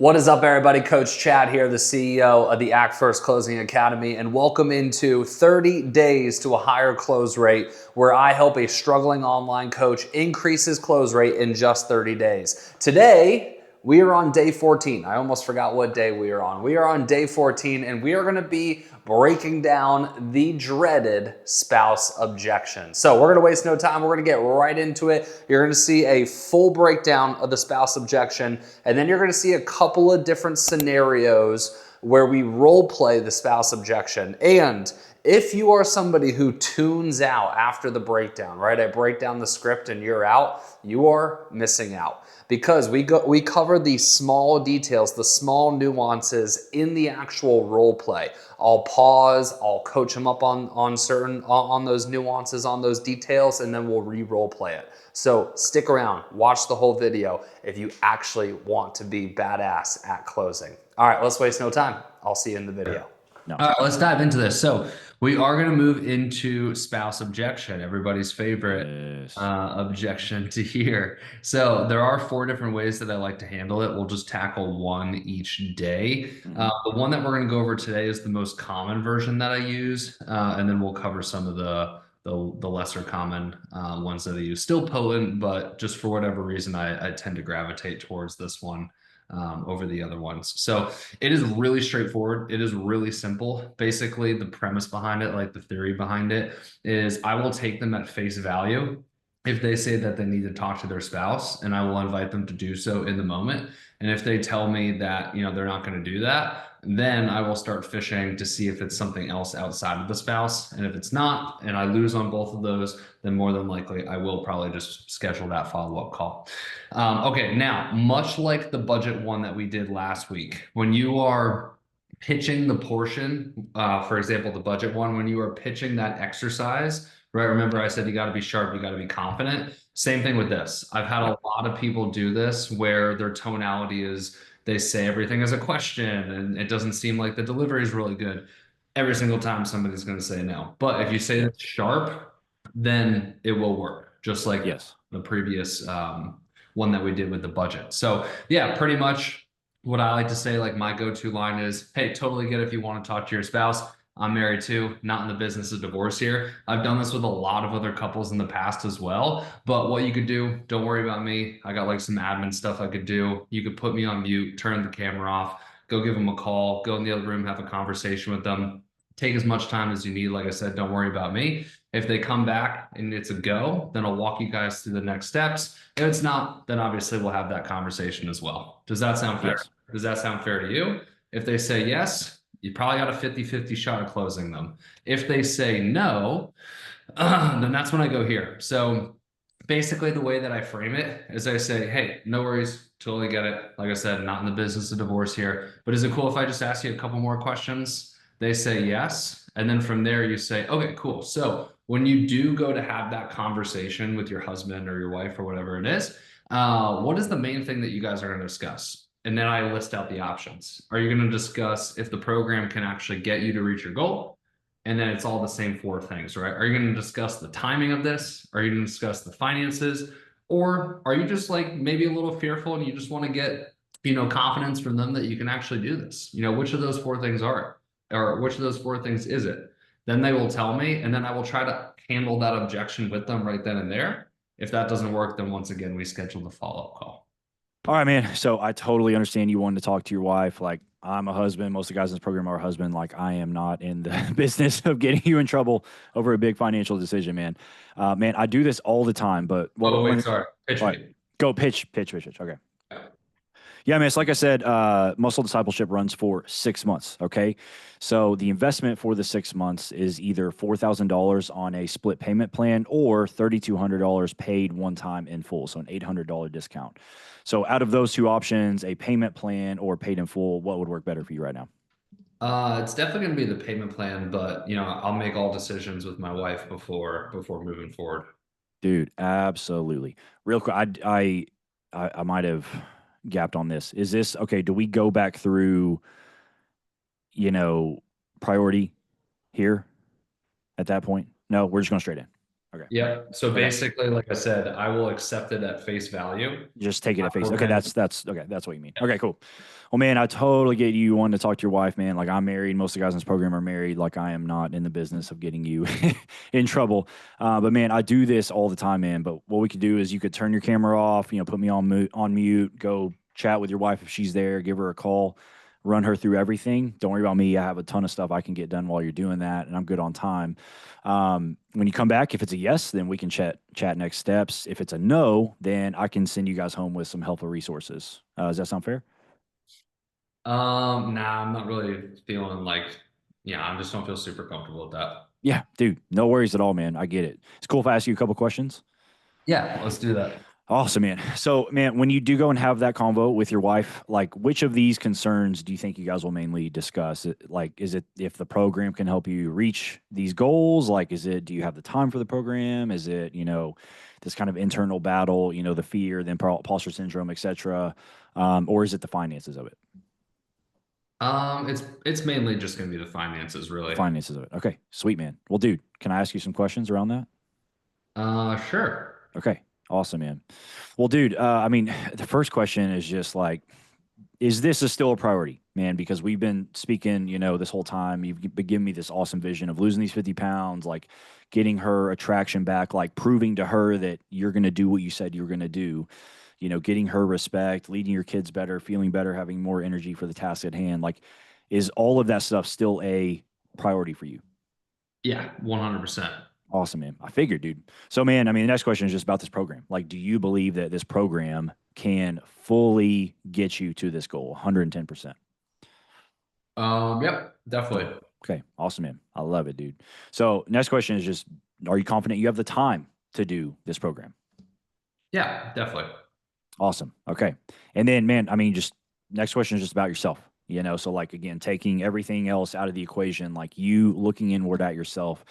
What is up, everybody? Coach Chad here, the CEO of the Act First Closing Academy, and welcome into 30 days to a higher close rate, where I help a struggling online coach increase his close rate in just 30 days. Today, we are on day 14. I almost forgot what day we are on. We are on day 14, and we are going to be breaking down the dreaded spouse objection. So we're going to waste no time. We're going to get right into it. You're going to see a full breakdown of the spouse objection, and then you're going to see a couple of different scenarios where we role play the spouse objection. And if you are somebody who tunes out after the breakdown, right? I break down the script and you're out, you are missing out, because we cover the small details, the small nuances in the actual role play. I'll pause, I'll coach them up on those nuances, on those details, and then we'll re-role play it. So stick around, watch the whole video if you actually want to be badass at closing. All right, let's waste no time. I'll see you in the video. No. All right, let's dive into this. So we are going to move into spouse objection, everybody's favorite objection to hear. So there are 4 different ways that I like to handle it. We'll just tackle one each day. The one that we're going to go over today is the most common version that I use, and then we'll cover some of the lesser common ones that I use. Still potent, but just for whatever reason, I tend to gravitate towards this one over the other ones. So it is really straightforward. It is really simple. Basically, the premise behind it, like the theory behind it, is I will take them at face value if they say that they need to talk to their spouse, and I will invite them to do so in the moment. And if they tell me that, they're not going to do that, then I will start fishing to see if it's something else outside of the spouse. And if it's not, and I lose on both of those, then more than likely I will probably just schedule that follow-up call. Okay, now, much like the budget one that we did last week, when you are pitching the portion, for example, the budget one, when you are pitching that exercise, right? Remember I said you got to be sharp, you got to be confident. Same thing with this. I've had a lot of people do this where their tonality is, they say everything as a question and it doesn't seem like the delivery is really good. Every single time somebody's going to say no. But if you say it's sharp, then it will work, just like the previous one that we did with the budget. So yeah, pretty much what I like to say, like my go-to line is, hey, totally get it if you want to talk to your spouse. I'm married too, not in the business of divorce here. I've done this with a lot of other couples in the past as well. But what you could do, don't worry about me. I got like some admin stuff I could do. You could put me on mute, turn the camera off, go give them a call, go in the other room, have a conversation with them. Take as much time as you need. Like I said, don't worry about me. If they come back and it's a go, then I'll walk you guys through the next steps. If it's not, then obviously we'll have that conversation as well. Does that sound fair? Yes. Does that sound fair to you? If they say yes, you probably got a 50-50 shot of closing them. If they say no, then that's when I go here. So basically the way that I frame it is I say, hey, no worries, totally get it. Like I said, not in the business of divorce here, but is it cool if I just ask you a couple more questions? They say yes. And then from there you say, okay, cool. So when you do go to have that conversation with your husband or your wife or whatever it is, what is the main thing that you guys are going to discuss? And then I list out the options. Are you going to discuss if the program can actually get you to reach your goal? And then it's all the same 4 things, right? Are you going to discuss the timing of this? Are you going to discuss the finances? Or are you just like maybe a little fearful and you just want to get, confidence from them that you can actually do this? Which of those 4 things are it? Or which of those 4 things is it? Then they will tell me, and then I will try to handle that objection with them right then and there. If that doesn't work, then once again, we schedule the follow-up call. All right, man. So I totally understand you wanting to talk to your wife. Like, I'm a husband. Most of the guys in this program are a husband. Like, I am not in the business of getting you in trouble over a big financial decision, man. Man, I do this all the time. But Sorry. Pitch me. Go pitch. Okay. Yeah, man. It's like I said, muscle discipleship runs for 6 months. Okay. So the investment for the 6 months is either $4,000 on a split payment plan or $3,200 paid one time in full. So an $800 discount. So out of those 2 options, a payment plan or paid in full, what would work better for you right now? It's definitely going to be the payment plan, but I'll make all decisions with my wife before moving forward. Dude, absolutely. Real quick, I might have gapped on this. Is this okay? Do we go back through, priority here at that point? No, we're just going straight in. Okay. Yeah. So Okay. basically, like I said, I will accept it at face value. Just take it at face. We're Okay, gonna- that's okay. That's what you mean. Okay, cool. Well, man, I totally get you wanting to talk to your wife, man. Like I'm married. Most of the guys in this program are married. Like I am not in the business of getting you in trouble. But man, I do this all the time, man. But what we could do is you could turn your camera off. Put me on mute. Go chat with your wife if she's there. Give her a call. Run her through everything. Don't worry about me. I have a ton of stuff I can get done while you're doing that, and I'm good on time. When you come back, if it's a yes, then we can chat next steps. If it's a no, then I can send you guys home with some helpful resources. Does that sound fair? Nah, I'm not really feeling like, yeah, I just don't feel super comfortable with that. Yeah, dude, no worries at all, man. I get it. It's cool if I ask you a couple questions. Yeah, let's do that. Awesome, man. So, man, when you do go and have that convo with your wife, like which of these concerns do you think you guys will mainly discuss? Like, is it if the program can help you reach these goals? Like, is it do you have the time for the program? Is it, this kind of internal battle, the fear, the imposter syndrome, etc. Or is it the finances of it? It's mainly just gonna be the finances, The really. finances of it. Okay, sweet, man. Well, dude, can I ask you some questions around that? Sure. Okay, awesome, man. Well, dude, I mean, the first question is just like, is this still a priority, man? Because we've been speaking, this whole time. You've been giving me this awesome vision of losing these 50 pounds, like getting her attraction back, like proving to her that you're going to do what you said you were going to do, getting her respect, leading your kids better, feeling better, having more energy for the task at hand. Like, is all of that stuff still a priority for you? Yeah, 100%. Awesome, man. I figured, dude. So, man, I mean, the next question is just about this program. Like, do you believe that this program can fully get you to this goal, 110%? Yep, definitely. Okay, awesome, man. I love it, dude. So, next question is just, are you confident you have the time to do this program? Yeah, definitely. Awesome. Okay. And then, man, I mean, just next question is just about yourself. So like again, taking everything else out of the equation, like you looking inward at yourself,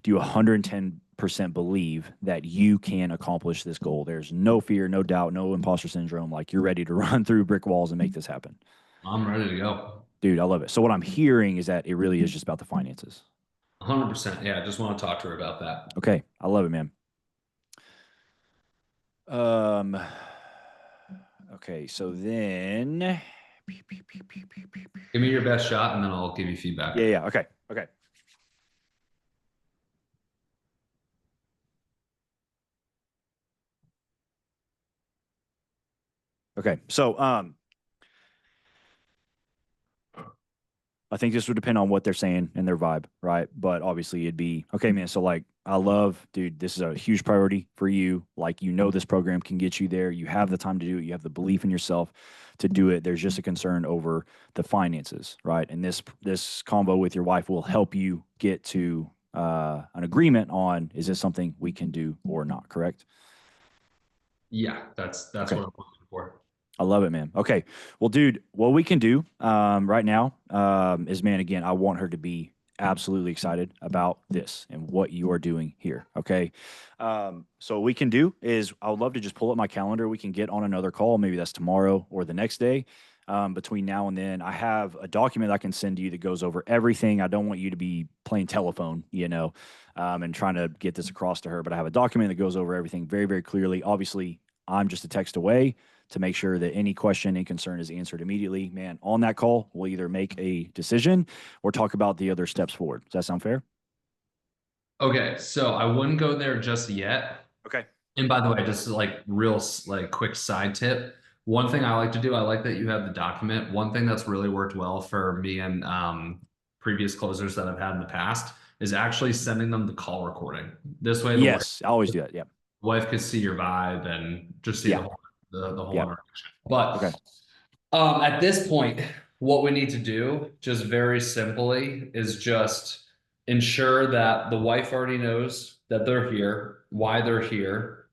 do you 110% believe that you can accomplish this goal? There's no fear, no doubt, no imposter syndrome. Like you're ready to run through brick walls and make this happen. I'm ready to go. Dude, I love it. So what I'm hearing is that it really is just about the finances. 100%. Yeah, I just want to talk to her about that. Okay. I love it, man. Um, okay. So then, Give me your best shot and then I'll give you yeah, feedback. yeah. Okay. Okay. Okay. So, I think this would depend on what they're saying and their vibe, right? But obviously, it'd be okay, man. So, like, I love, dude, this is a huge priority for you. Like, this program can get you there. You have the time to do it. You have the belief in yourself to do it. There's just a concern over the finances, right? And this combo with your wife will help you get to an agreement on is this something we can do or not? Correct? Yeah, that's Okay. what I'm looking for. I love it, man. Okay. Well, dude, what we can do right now is, man, again, I want her to be absolutely excited about this and what you are doing here. Okay. So what we can do is I would love to just pull up my calendar. We can get on another call. Maybe that's tomorrow or the next day. Between now and then, I have a document I can send you that goes over everything. I don't want you to be playing telephone, and trying to get this across to her, but I have a document that goes over everything very, very clearly. Obviously, I'm just a text away to make sure that any question and concern is answered immediately. Man, on that call, we'll either make a decision or talk about the other steps forward. Does that sound fair? Okay, so I wouldn't go there just yet. Okay. And by the way, just like real like quick side tip. One thing I like to do, I like that you have the document. One thing that's really worked well for me and previous closers that I've had in the past is actually sending them the call recording. This way, Yes, I always do that. Yeah. wife could see your vibe and just see Yeah. the whole Yeah. interaction. But Okay. at this point, what we need to do, just very simply, is just ensure that the wife already knows that they're here, why they're here,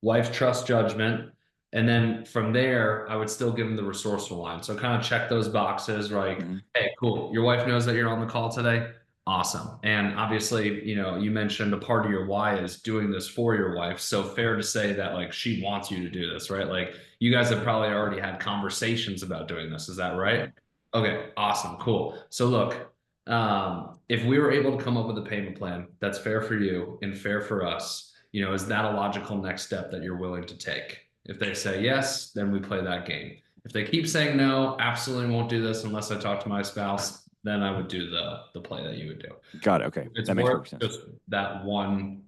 wife trust judgment. And then from there, I would still give them the resourceful line. So kind of check those boxes like, Mhm. hey, cool. Your wife knows that you're on the call today. Awesome. And obviously, you mentioned a part of your why is doing this for your wife. So fair to say that like she wants you to do this, right? Like you guys have probably already had conversations about doing this. Is that right? Okay, awesome, cool. So look, If we were able to come up with a payment plan that's fair for you and fair for us, is that a logical next step that you're willing to take? If they say yes, then we play that game. If they keep saying no, absolutely won't do this unless I talk to my spouse, then I would do the play that you would do. Got it. Okay. It's That makes more perfect sense. just that one,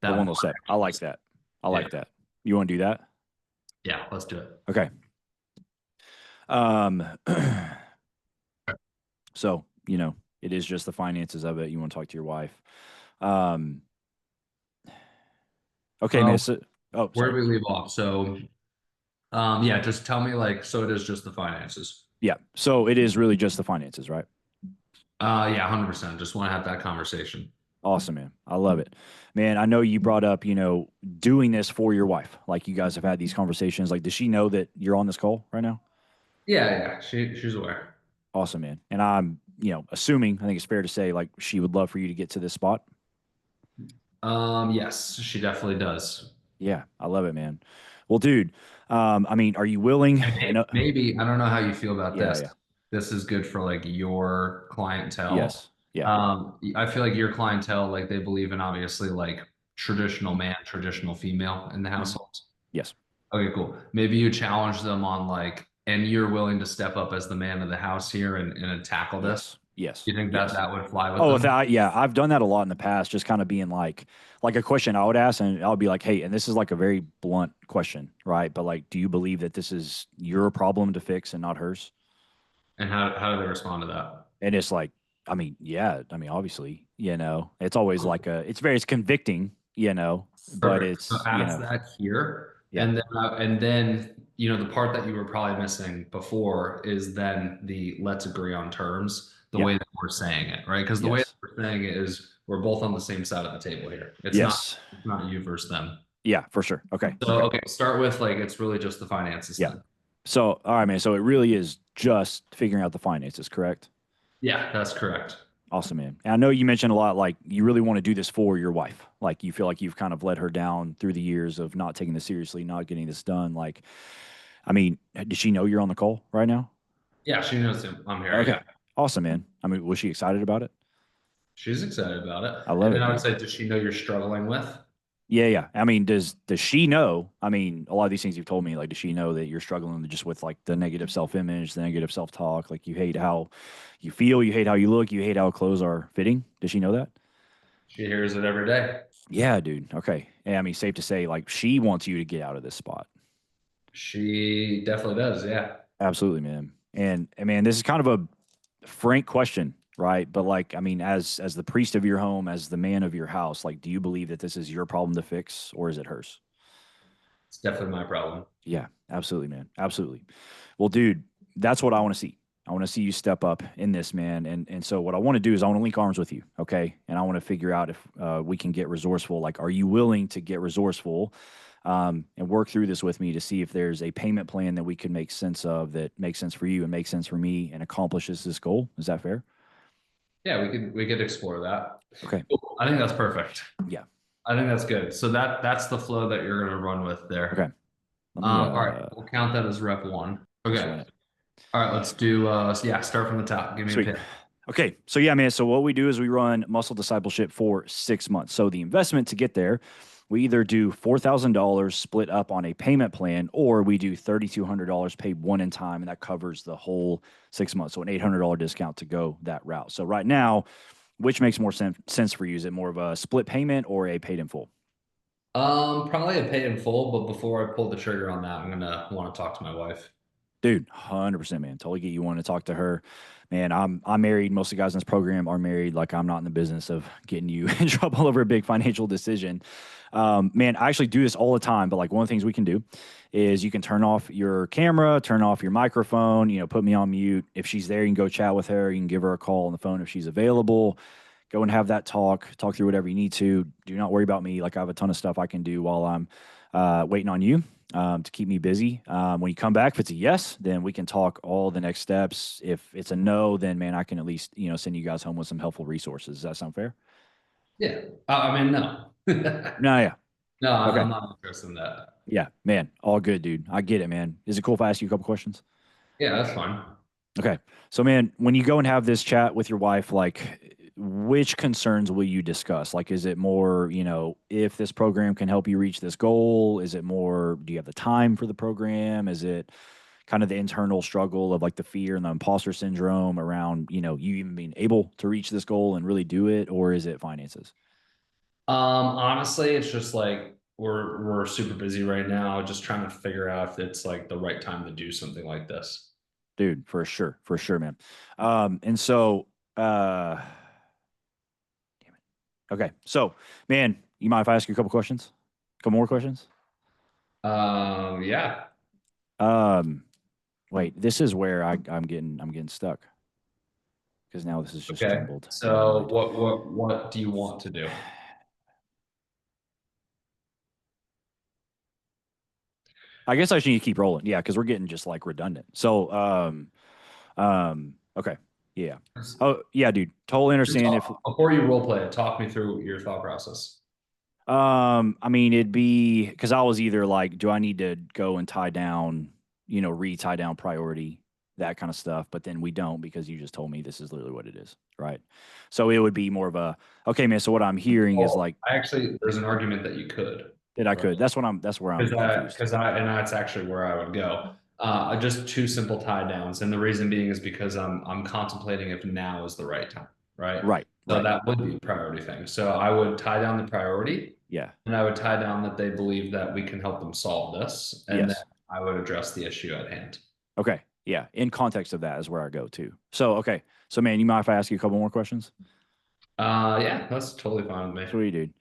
The one little step. I like that. I like that. You want to do that? Yeah, let's do it. Okay. So, it is just the finances of it. You want to talk to your wife. Okay, man. So, Where sorry. do we leave off? So, yeah, just tell me so it is just the finances. Yeah. So it is really just the finances, right? Yeah, 100%. Just want to have that conversation. Awesome, man. I love it. Man, I know you brought up, doing this for your wife. Like you guys have had these conversations. Like, does she know that you're on this call right now? Yeah, she's aware. Awesome, man. And I'm, assuming, I think it's fair to say, like, she would love for you to get to this spot. Yes, she definitely does. Yeah, I love it, man. Well, dude, I mean, are you willing? Maybe, I don't know how you feel about Yeah, this. yeah. This is good for like your clientele. Yes. Yeah. I feel like your clientele, like they believe in obviously like traditional man, traditional female in the household. Yes. Okay, cool. Maybe you challenge them on like, and you're willing to step up as the man of the house here and tackle this. Yes. You think that would fly with Oh, them? yeah, I've done that a lot in the past, just kind of being like a question I would ask, and I'll be like, hey, and this is like a very blunt question, right? But like, do you believe that this is your problem to fix and not hers? And how do they respond to that? And it's like, I mean, yeah, obviously, it's always like it's convicting, but Perfect. So it's, ask that here, yeah, and then the part that you were probably missing before is then the let's agree on terms, the yeah, way that we're saying it, right? Because the way that yes, we're saying it is we're both on the same side of the table here. yes, It's not you versus them. yeah, for sure. Okay, So okay, okay, start with like it's really just the finances yeah. then. So, all right, man. So it really is just figuring out the finances, correct? Yeah, that's correct. Awesome, man. And I know you mentioned a lot, like you really want to do this for your wife. Like you feel like you've kind of let her down through the years of not taking this seriously, not getting this done. Like, I mean, does she know you're on the call right now? Yeah, she knows I'm here. Okay. Yeah. Awesome, man. I mean, was she excited about it? She's excited about it. I love And it, then I would dude. say, does she know you're struggling with? Yeah, yeah. I mean, does she know? I mean, a lot of these things you've told me, like, does she know that you're struggling just with like the negative self-image, the negative self-talk? Like, you hate how you feel, you hate how you look, you hate how clothes are fitting. Does she know that? She hears it every day. Yeah, dude. Okay. Yeah, I mean, safe to say, like, she wants you to get out of this spot. She definitely does. Yeah. Absolutely, man. And man, this is kind of a frank question, right? But like, I mean, as the priest of your home, as the man of your house, like, do you believe that this is your problem to fix, or is it hers? It's definitely my problem. Yeah, absolutely, man. Absolutely. Well, dude, that's what I want to see. I want to see you step up in this, man. And so what I want to do is I want to link arms with you, okay? And I want to figure out if we can get resourceful. Like, are you willing to get resourceful and work through this with me to see if there's a payment plan that we can make sense of that makes sense for you and makes sense for me and accomplishes this goal? Is that fair? Yeah, we could explore that. Okay. Cool. I think that's perfect. Yeah. I think that's good. So that's the flow that you're gonna run with there. Okay. Let me, All right, we'll count that as rep one. Okay. All right, let's do yeah, start from the top. Give me Sweet. a pick. Okay. So yeah, man. So what we do is we run muscle discipleship for 6 months. So the investment to get there, we either do $4,000 split up on a payment plan, or we do $3,200 paid one in time, and that covers the whole 6 months. So an $800 discount to go that route. So right now, which makes more sense for you? Is it more of a split payment or a paid in full? Probably a pay in full, but before I pull the trigger on that, I'm gonna want to talk to my wife. Dude, 100%, man. Totally get you wanting to talk to her. Man, I'm married. Most of the guys in this program are married. Like, I'm not in the business of getting you in trouble over a big financial decision. Man, I actually do this all the time. But like, one of the things we can do is you can turn off your camera, turn off your microphone, put me on mute. If she's there, you can go chat with her. You can give her a call on the phone if she's available. Go and have that talk through whatever you need to. Do not worry about me. Like, I have a ton of stuff I can do while I'm waiting on you to keep me busy. When you come back, if it's a yes, then we can talk all the next steps. If it's a no, then man, I can at least send you guys home with some helpful resources. Does that sound fair? Yeah. I mean, no. No, yeah. No, Okay. I'm not interested in that. Yeah, man. All good, dude. I get it, man. Is it cool if I ask you a couple questions? Yeah, that's fine. Okay. So, man, when you go and have this chat with your wife, like, which concerns will you discuss? Like, is it more, if this program can help you reach this goal? Is it more, do you have the time for the program? Is it kind of the internal struggle of like the fear and the imposter syndrome around, you even being able to reach this goal and really do it? Or is it finances? Honestly, it's just like we're super busy right now, just trying to figure out if it's like the right time to do something like this. Dude, for sure, man. And so, damn it. Okay. So, man, you mind if I ask you a couple questions? A couple more questions? Yeah. Um, Wait, this is where I'm getting stuck because now this is just Okay. jumbled in my So mind. what do you want to do? I guess I should need to keep rolling. Yeah, because we're getting just like redundant. So, okay, yeah. Oh, yeah, dude. Totally understand if. Before you role play it, talk me through your thought process. I mean, it'd be because I was either like, do I need to go and tie down, re-tie down priority, that kind of stuff. But then we don't because you just told me this is literally what it is, right? So it would be more of a, okay, man. So what I'm hearing is Well, like, there's an argument that you could, that I right? could. That's where I'm confused. And that's actually where I would go. Just two simple tie downs, and the reason being is because I'm contemplating if now is the right time, right? Right, So right. that would be a priority thing. So I would tie down the priority, Yeah. and I would tie down that they believe that we can help them solve this, and then Yes. I would address the issue at hand. Okay. Yeah. In context of that is where I go to. So, okay. So, man, you mind if I ask you a couple more questions? Yeah, that's totally fine with me. Sweet, dude.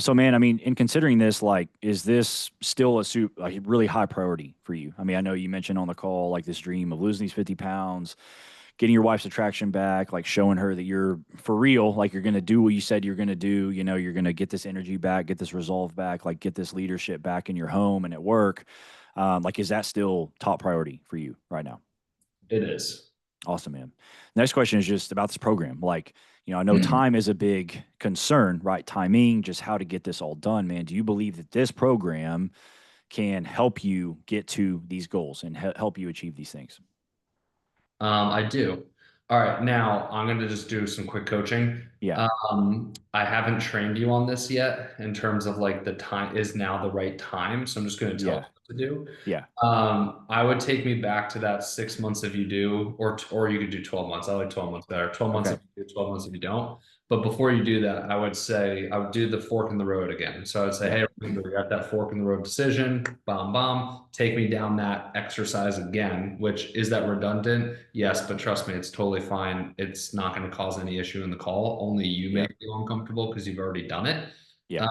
So, man, I mean, in considering this, like, is this still a really high priority for you? I mean, I know you mentioned on the call, like, this dream of losing these 50 pounds, getting your wife's attraction back, like, showing her that you're for real, like, you're going to do what you said you're going to do. You're going to get this energy back, get this resolve back, like, get this leadership back in your home and at work. Like, is that still top priority for you right now? It is. Awesome, man. Next question is just about this program. Like, I know time is a big concern, right? Timing, just how to get this all done, man. Do you believe that this program can help you get to these goals and help you achieve these things? I do. All right, now I'm going to just do some quick coaching. Yeah. I haven't trained you on this yet in terms of like the time is now the right time. So I'm just going to tell you Yeah. what to do. Yeah. I would take me back to that 6 months if you do, or you could do 12 months. I like 12 months better. 12 months Okay. if you do, 12 months if you don't. But before you do that, I would do the fork in the road again. So I would say, Yeah. hey, remember, you're at that fork in the road decision, bomb, bomb, take me down that exercise again, which is that redundant? Yes, but trust me, it's totally fine. It's not going to cause any issue in the call. Only you may Yeah. feel uncomfortable because you've already done it. Yeah.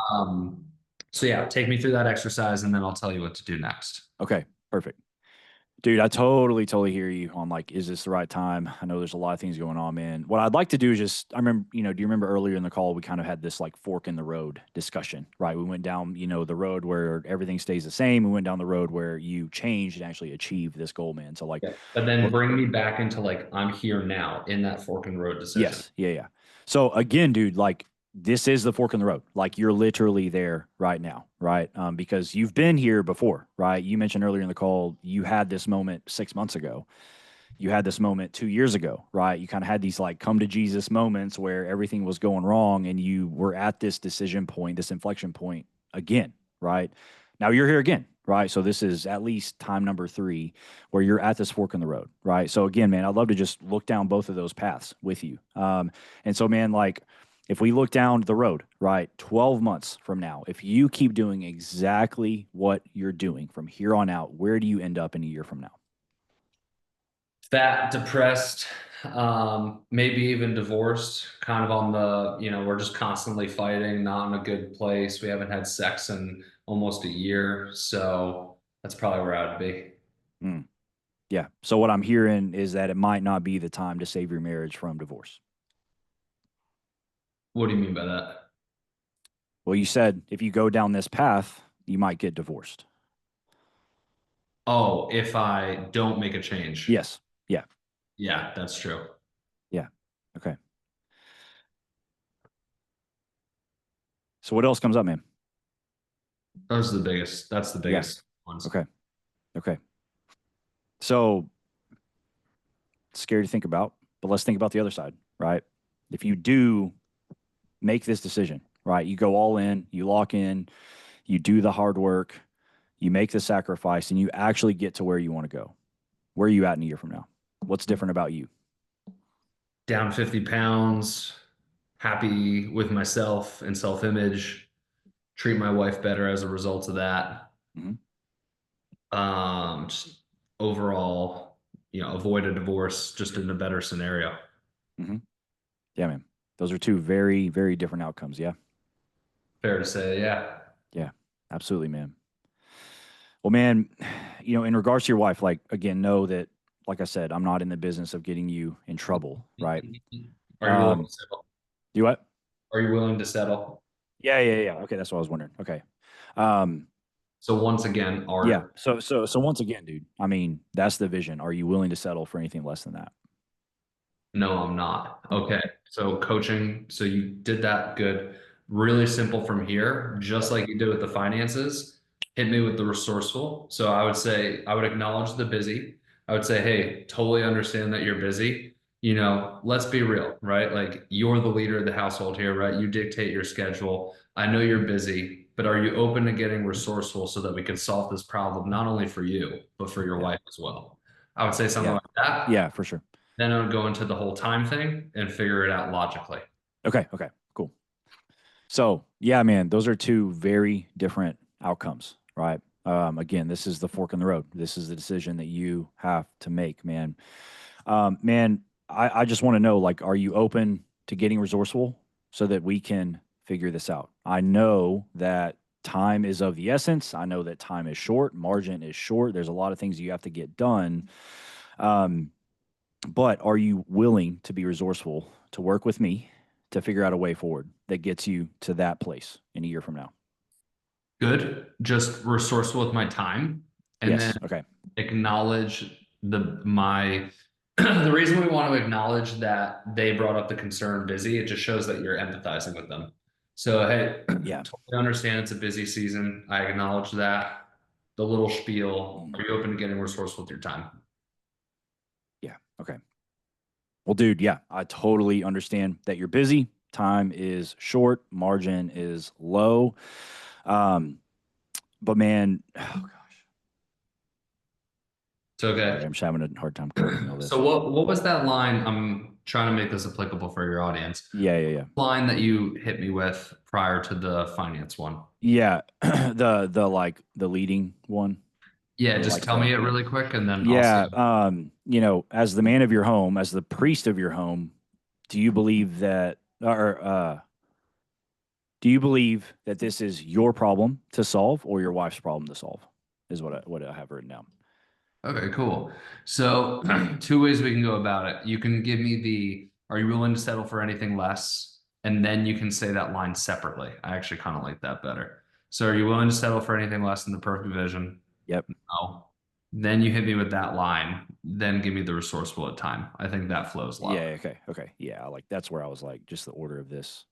So yeah, take me through that exercise and then I'll tell you what to do next. Okay. Perfect. Dude, I totally hear you on like, is this the right time? I know there's a lot of things going on, man. What I'd like to do is just, I remember, do you remember earlier in the call, we kind of had this like fork in the road discussion, right? We went down, the road where everything stays the same. We went down the road where you changed and actually achieved this goal, man. So like, Yeah. But then what, bring me back into like, I'm here now in that fork in the road decision. yes, yeah, yeah. So again, dude, like this is the fork in the road. Like you're literally there right now, right? Because you've been here before, right? You mentioned earlier in the call, you had this moment 6 months ago. You had this moment 2 years ago, right? You kind of had these like come to Jesus moments where everything was going wrong and you were at this decision point, this inflection point again, right? Now you're here again, right? So this is at least time number 3 where you're at this fork in the road, right? So again, man, I'd love to just look down both of those paths with you. And so, man, like if we look down the road, right, 12 months from now, if you keep doing exactly what you're doing from here on out, where do you end up in a year from now? Fat, depressed, maybe even divorced, kind of on the, we're just constantly fighting, not in a good place. We haven't had sex in almost a year. So that's probably where I'd be. Mm. Yeah. So what I'm hearing is that it might not be the time to save your marriage from divorce. What do you mean by that? Well, you said if you go down this path, you might get divorced. Oh, if I don't make a change. Yes. Yeah. Yeah, that's true. Yeah. Okay. So what else comes up, man? That's the Yeah. biggest ones. Okay. Okay. So it's scary to think about, but let's think about the other side, right? If you do make this decision, right, you go all in, you lock in, you do the hard work, you make the sacrifice, and you actually get to where you want to go. Where are you at in a year from now? What's different about you? Down 50 pounds, happy with myself and self-image, treat my wife better as a result of that. Mm-hmm. Just overall, avoid a divorce, just in a better scenario. Mm-hmm. Yeah, man. Those are two very, very different outcomes. Yeah. Fair to say, yeah. Yeah, absolutely, man. Well, man, in regards to your wife, like, again, know that, like I said, I'm not in the business of getting you in trouble, right? Are you willing to settle? Do what? Are you willing to settle? Yeah. Okay, that's what I was wondering. Okay. Um, So once again, yeah. So once again, dude, I mean, that's the vision. Are you willing to settle for anything less than that? No, I'm not. Okay. So coaching, so you did that good. Really simple from here, just like you did with the finances. Hit me with the resourceful. So I would say, I would acknowledge the busy. I would say, hey, totally understand that you're busy. Let's be real, right? Like you're the leader of the household here, right? You dictate your schedule. I know you're busy, but are you open to getting resourceful so that we can solve this problem, not only for you, but for your wife as well? I would say something Yeah. like that. Yeah, for sure. Then I would go into the whole time thing and figure it out logically. Okay. Cool. So, yeah, man, those are two very different outcomes, right? Again, this is the fork in the road. This is the decision that you have to make, man. Man, I just want to know, like, are you open to getting resourceful so that we can figure this out? I know that time is of the essence. I know that time is short, margin is short. There's a lot of things you have to get done. But are you willing to be resourceful to work with me to figure out a way forward that gets you to that place in a year from now? Good. Just resourceful with my time and then Yes. Okay. acknowledge my the reason we want to acknowledge that they brought up the concern busy, it just shows that you're empathizing with them. So hey, Yeah. totally understand it's a busy season. I acknowledge that. The little spiel, are you open to getting resourceful with your time? Yeah. Okay. Well, dude, yeah, I totally understand that you're busy. Time is short, margin is low. But man, oh gosh, It's okay. sorry, I'm just having a hard time coding all this. So what was that line? I'm trying to make this applicable for your audience. Yeah. Line that you hit me with prior to the finance one. Yeah, the leading one. Yeah, Or just like tell me it really quick and then I'll yeah, say. as the man of your home, as the priest of your home, do you believe that, or do you believe that this is your problem to solve or your wife's problem to solve? Is what I have written down. Okay, cool. So two ways we can go about it. You can give me are you willing to settle for anything less? And then you can say that line separately. I actually kind of like that better. So are you willing to settle for anything less than the perfect vision? Yep. No. Then you hit me with that line. Then give me the resourceful at time. I think that flows a lot. Yeah. Okay. Yeah. Like that's where I was like, just the order of this.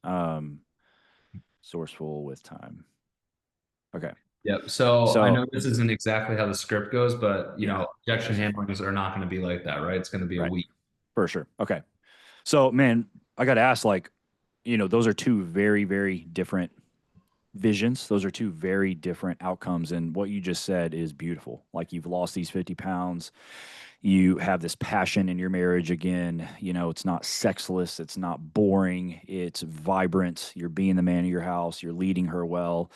Sourceful with time. Okay. Yep. So I So know this isn't exactly how the script goes, but yeah, objection handlings are not going to be like that, right? It's going to be a right. week. For sure. Okay. So man, I got to ask, like, those are two very, very different visions. Those are two very different outcomes. And what you just said is beautiful. Like you've lost these 50 pounds. You have this passion in your marriage again. It's not sexless. It's not boring. It's vibrant. You're being the man of your house. You're leading her well.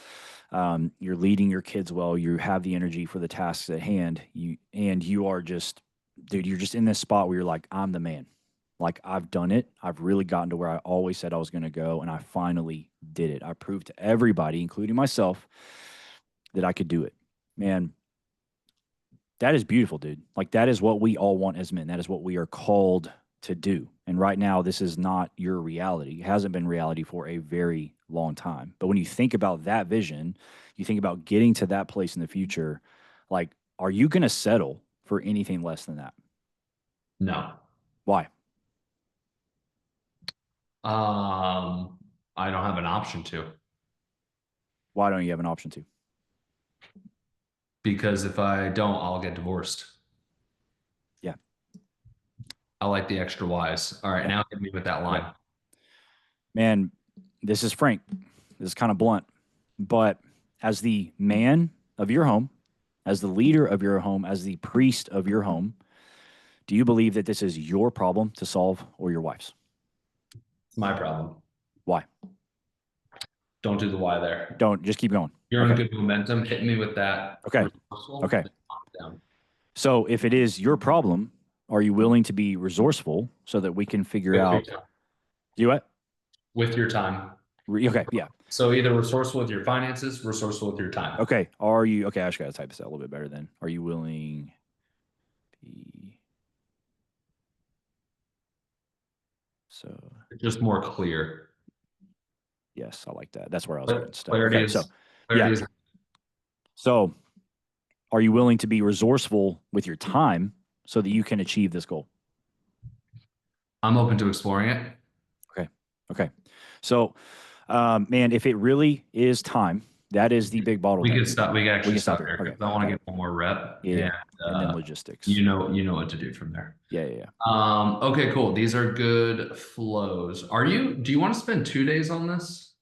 You're leading your kids well. You have the energy for the tasks at hand. You are just, dude, you're just in this spot where you're like, I'm the man. Like I've done it. I've really gotten to where I always said I was going to go, and I finally did it. I proved to everybody, including myself, that I could do it. Man, that is beautiful, dude. Like that is what we all want as men. That is what we are called to do. And right now, this is not your reality. It hasn't been reality for a very long time. But when you think about that vision, you think about getting to that place in the future, like, are you going to settle for anything less than that? No. Why? I don't have an option to. Why don't you have an option to? Because if I don't, I'll get divorced. Yeah. I like the extra wise. All right, now hit me with that line. Man, this is frank. This is kind of blunt. But as the man of your home, as the leader of your home, as the priest of your home, do you believe that this is your problem to solve or your wife's? It's my problem. Why? Don't do the why there. Don't, just keep going. You're in good momentum. Hit me with that. Okay. Resourceful, Okay. then calm down. So if it is your problem, are you willing to be resourceful so that we can figure With your out? time. You what? With your time. Okay, yeah. So either resourceful with your finances, resourceful with your time. Okay. Are you okay? I just gotta type this out a little bit better then. Are you willing? So Just more clear. yes, I like that. That's where I was getting stuck. Clarity Okay, is, so clarity yeah. is So are you willing to be resourceful with your time so that you can achieve this goal? I'm open to exploring it. Okay. So, man, if it really is time, that is the big bottleneck. We could stop. We could actually can stop stop here here. because I want to get one more rep. Yeah, and then uh, logistics. You know what to do from there. Yeah. Okay, cool. These are good flows. Do you want to spend 2 days on this?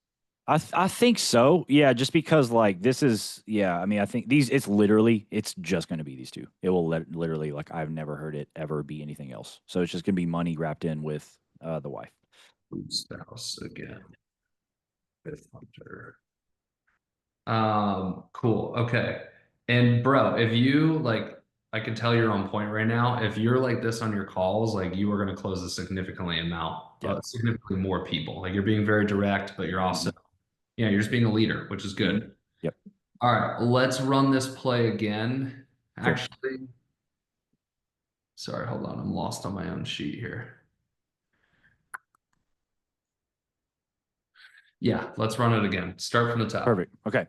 I think so. Yeah, just because like this is I mean I think it's just going to be these two. It will literally like I've never heard it ever be anything else. So it's just going to be money wrapped in with the wife. Spouse again. With Hunter. Cool. Okay. And bro, if you like, I can tell you're on point right now. If you're like this on your calls, like you are going to close a significantly more people. Like you're being very direct, but you're also, you're just being a leader, which is good. Yep. All right, let's run this play again. Cool. Actually, sorry, hold on. I'm lost on my own sheet here. Yeah, let's run it again. Start from the top. Perfect. Okay.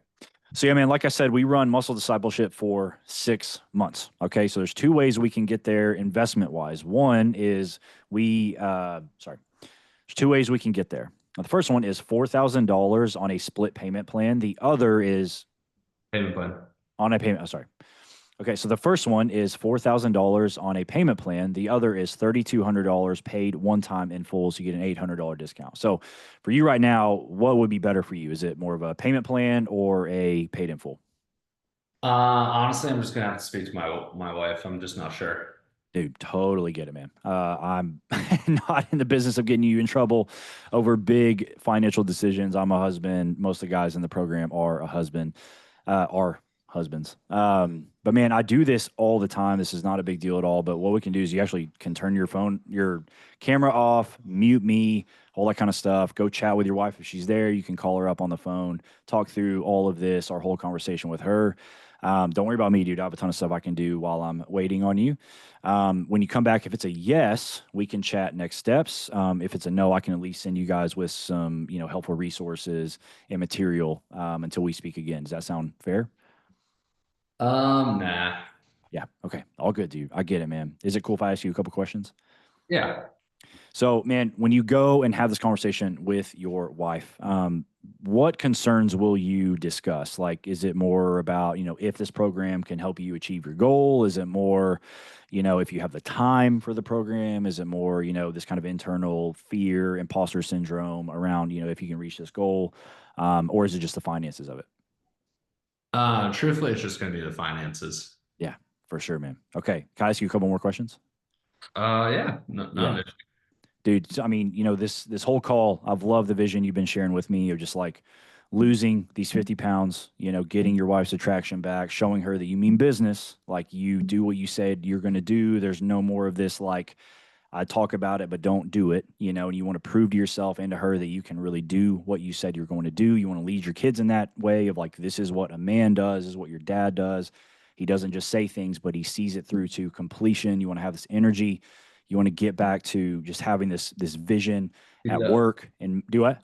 So yeah, man, like I said, we run muscle discipleship for 6 months. Okay. So there's two ways we can get there investment wise. One is there's two ways we can get there. Now, the first one is $4,000 on a split payment plan. The other is Payment plan. on a payment. Okay, so the first one is $4,000 on a payment plan. The other is $3,200 paid one time in full, so you get an $800 discount. So for you right now, what would be better for you? Is it more of a payment plan or a paid in full? Honestly, I'm just gonna have to speak to my wife. I'm just not sure. Dude, totally get it, man. I'm not in the business of getting you in trouble over big financial decisions. I'm a husband. Most of the guys in the program are are husbands. But man, I do this all the time. This is not a big deal at all. But what we can do is you actually can turn your camera off, mute me, all that kind of stuff. Go chat with your wife if she's there. You can call her up on the phone, talk through all of this, our whole conversation with her. Don't worry about me, dude. I have a ton of stuff I can do while I'm waiting on you. When you come back, if it's a yes, we can chat next steps. If it's a no, I can at least send you guys with some, helpful resources and material until we speak again. Does that sound fair? Nah. Yeah. Okay. All good, dude. I get it, man. Is it cool if I ask you a couple questions? Yeah. So, man, when you go and have this conversation with your wife, what concerns will you discuss? Like, is it more about, if this program can help you achieve your goal? Is it more, if you have the time for the program? Is it more, this kind of internal fear, imposter syndrome around, if you can reach this goal? Or is it just the finances of it? Truthfully, it's just going to be the finances. Yeah, for sure, man. Okay. Can I ask you a couple more questions? Yeah. No. Dude, so, I mean, this whole call, I've loved the vision you've been sharing with me of just like losing these 50 pounds, getting your wife's attraction back, showing her that you mean business, like you do what you said you're going to do. There's no more of this, like, I talk about it, but don't do it, and you want to prove to yourself and to her that you can really do what you said you're going to do. You want to lead your kids in that way of like, this is what a man does, this is what your dad does. He doesn't just say things, but he sees it through to completion. You want to have this energy. You want to get back to just having this vision at work and do what?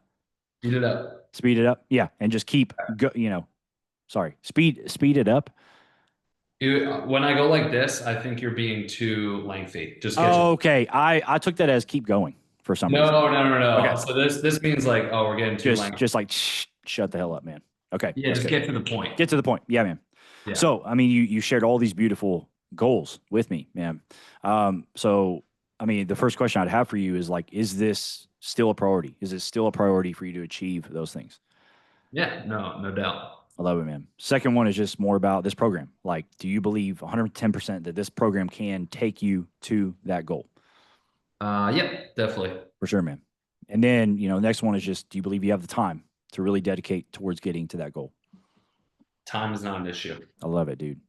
Speed it up. Speed it up. Yeah. And just keep speed it up. When I go like this, I think you're being too lengthy. Just okay. I took that as keep going for some reason. No. Okay. So this means like, oh, we're getting too lengthy. Just like shut the hell up, man. Okay. Yeah, just get to the point. Get to the point. Yeah, man. Yeah. So I mean, you shared all these beautiful goals with me, man. So I mean, the first question I'd have for you is like, is this still a priority? Is it still a priority for you to achieve those things? Yeah, no doubt. I love it, man. Second one is just more about this program. Like, do you believe 110% that this program can take you to that goal? Yep, definitely. For sure, man. And then, the next one is just, do you believe you have the time to really dedicate towards getting to that goal? Time is not an issue. I love it, dude.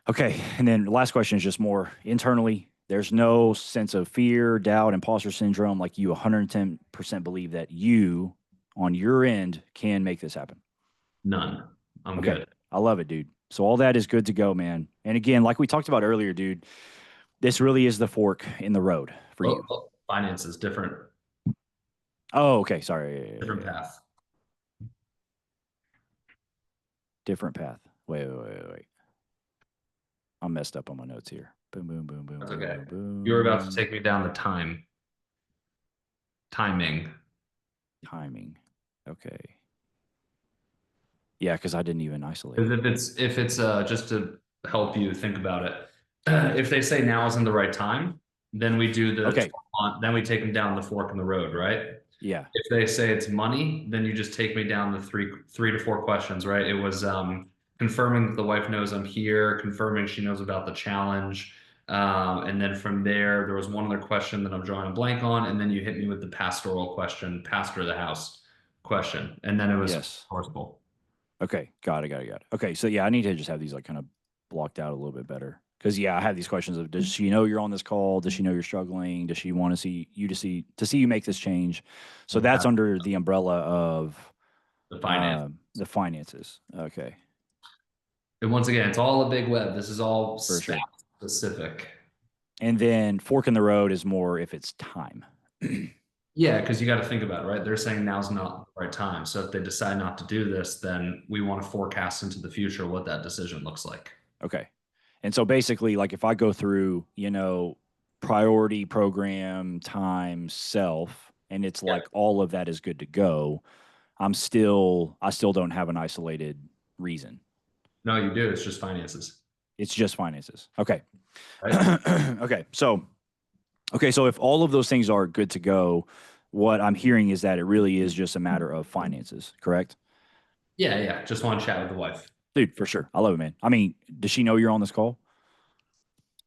Okay. And then the last question is just more internally. There's no sense of fear, doubt, imposter syndrome. Like you 110% believe that you, on your end, can make this happen. None. I'm Okay. good. I love it, dude. So all that is good to go, man. And again, like we talked about earlier, dude, this really is the fork in the road for you. Finances, different Oh, okay. Sorry. different path. Different path. Wait. I'm messed up on my notes here. Boom, boom, boom, boom, That's boom, okay. boom, boom. You were about to take me down the timing. Okay. Yeah, because I didn't even isolate it. If it's just to help you think about it, if they say now isn't the right time, then we do the Okay. then we take them down the fork in the road, right? Yeah. If they say it's money, then you just take me down the three to four questions, right? It was confirming that the wife knows I'm here, confirming she knows about the challenge. And then from there was one other question that I'm drawing a blank on, and then you hit me with the pastoral question, pastor of the house question, and then it was Yes. forcible. Okay. Got it. Okay. So yeah, I need to just have these like kind of blocked out a little bit better. Because yeah, I have these questions of does she know you're on this call? Does she know you're struggling? Does she want to see you make this change? So that's under the umbrella of The finance. the finances. Okay. And once again, it's all a big web. This is all For sure. specific. And then fork in the road is more if it's time. Yeah, because you got to think about it, right? They're saying now's not the right time. So if they decide not to do this, then we want to forecast into the future what that decision looks like. Okay. And so basically, like if I go through, priority, program, time, self, and it's like all of that is good to go, I still don't have an isolated reason. No, you do. It's just finances. It's just finances. Okay. Right? Okay. So if all of those things are good to go, what I'm hearing is that it really is just a matter of finances, correct? Yeah. Just want to chat with the wife. Dude, for sure. I love it, man. I mean, does she know you're on this call?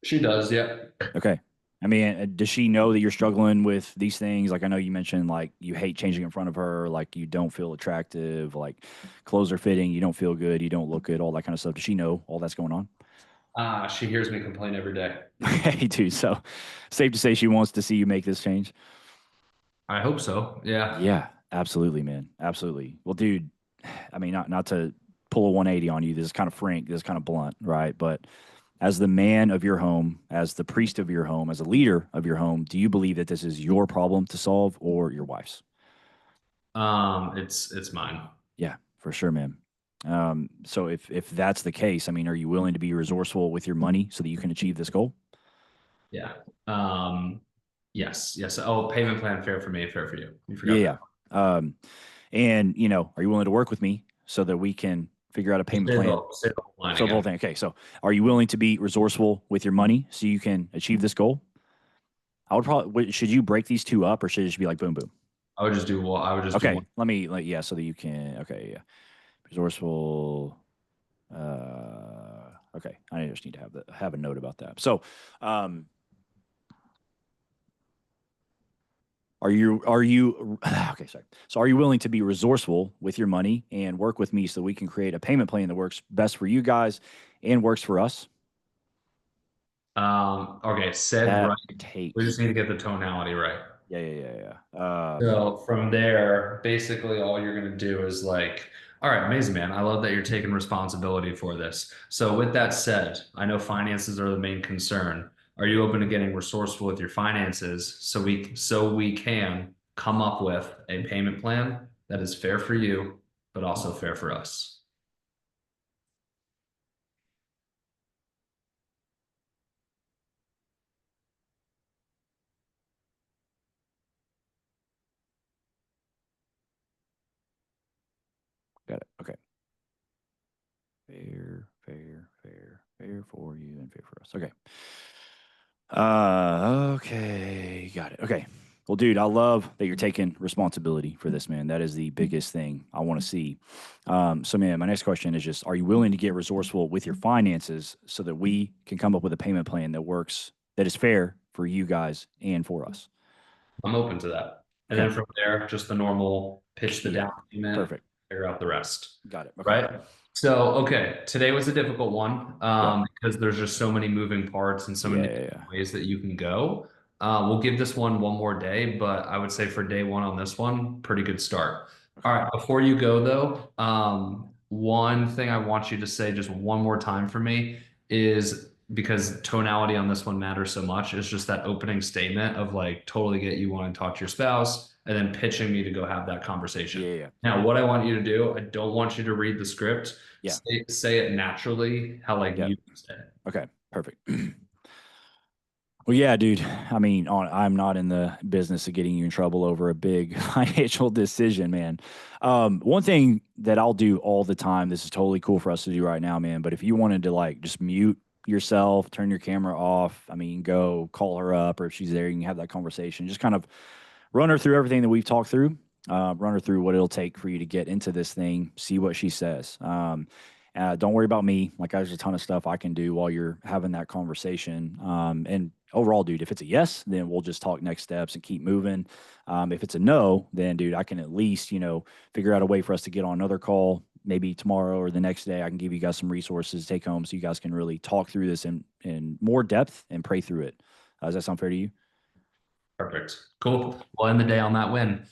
She does, yeah. Okay. I mean, does she know that you're struggling with these things? Like, I know you mentioned like you hate changing in front of her, like you don't feel attractive, like clothes are fitting, you don't feel good, you don't look good, all that kind of stuff. Does she know all that's going on? She hears me complain every day. Hey, dude. So, safe to say she wants to see you make this change. I hope so. Yeah. Yeah, absolutely, man. Absolutely. Well, dude, I mean, not to pull a 180 on you. This is kind of frank. This is kind of blunt, right? But as the man of your home, as the priest of your home, as a leader of your home, do you believe that this is your problem to solve or your wife's? It's mine. Yeah, for sure, man. So if that's the case, I mean, are you willing to be resourceful with your money so that you can achieve this goal? Yeah. Yes. Oh, payment plan, fair for me, fair for you. You forgot Yeah, that. yeah. And are you willing to work with me so that we can figure out a payment plan? Say the whole line So the whole again. thing. Okay, so are you willing to be resourceful with your money so you can achieve this goal? I would probably should you break these two up or should it just be like boom boom? I would just do Okay, one. let me like yeah, so that you can okay, yeah. Resourceful okay. I just need to have a note about that. So are you okay, sorry. So are you willing to be resourceful with your money and work with me so we can create a payment plan that works best for you guys and works for us? Okay, said That right. We just takes need to get the tonality right. yeah. So from there, basically all you're gonna do is like, all right, amazing, man. I love that you're taking responsibility for this. So with that said, I know finances are the main concern. Are you open to getting resourceful with your finances so we can come up with a payment plan that is fair for you, but also fair for us? Got it. Okay. Fair for you and fair for us. Okay. Okay, got it. Okay. Well, dude, I love that you're taking responsibility for this, man. That is the biggest thing I want to see. So, man, my next question is just: are you willing to get resourceful with your finances so that we can come up with a payment plan that works, that is fair for you guys and for us? I'm open to that. And Okay. then from there, just the normal pitch the Yeah. down payment, Perfect. figure out the rest. Got it. Okay. Right. So, okay, today was a difficult one Yep. because there's just so many moving parts and so Yeah. many Yeah. different Yeah. ways that you can go. We'll give this one more day, but I would say for day one on this one, pretty good start. All Okay. right, before you go though, one thing I want you to say just one more time for me is because tonality on this one matters so much, is just that opening statement of like totally get you want to talk to your spouse and then pitching me to go have that conversation. Yeah. Yeah. Now, what I want you to do, I don't want you to read the script. Yeah. Say it naturally, how like Yep. you say it. Okay. Perfect. Well, yeah, dude. I mean, I'm not in the business of getting you in trouble over a big financial decision, man. One thing that I'll do all the time, this is totally cool for us to do right now, man. But if you wanted to like just mute yourself, turn your camera off, I mean, go call her up, or if she's there, you can have that conversation. Just kind of run her through everything that we've talked through. Run her through what it'll take for you to get into this thing. See what she says. Don't worry about me. Like, there's a ton of stuff I can do while you're having that conversation. And overall, dude, if it's a yes, then we'll just talk next steps and keep moving. If it's a no, then, dude, I can at least, figure out a way for us to get on another call, maybe tomorrow or the next day. I can give you guys some resources to take home so you guys can really talk through this in more depth and pray through it. Does that sound fair to you? Perfect. Cool. We'll end the day on that win.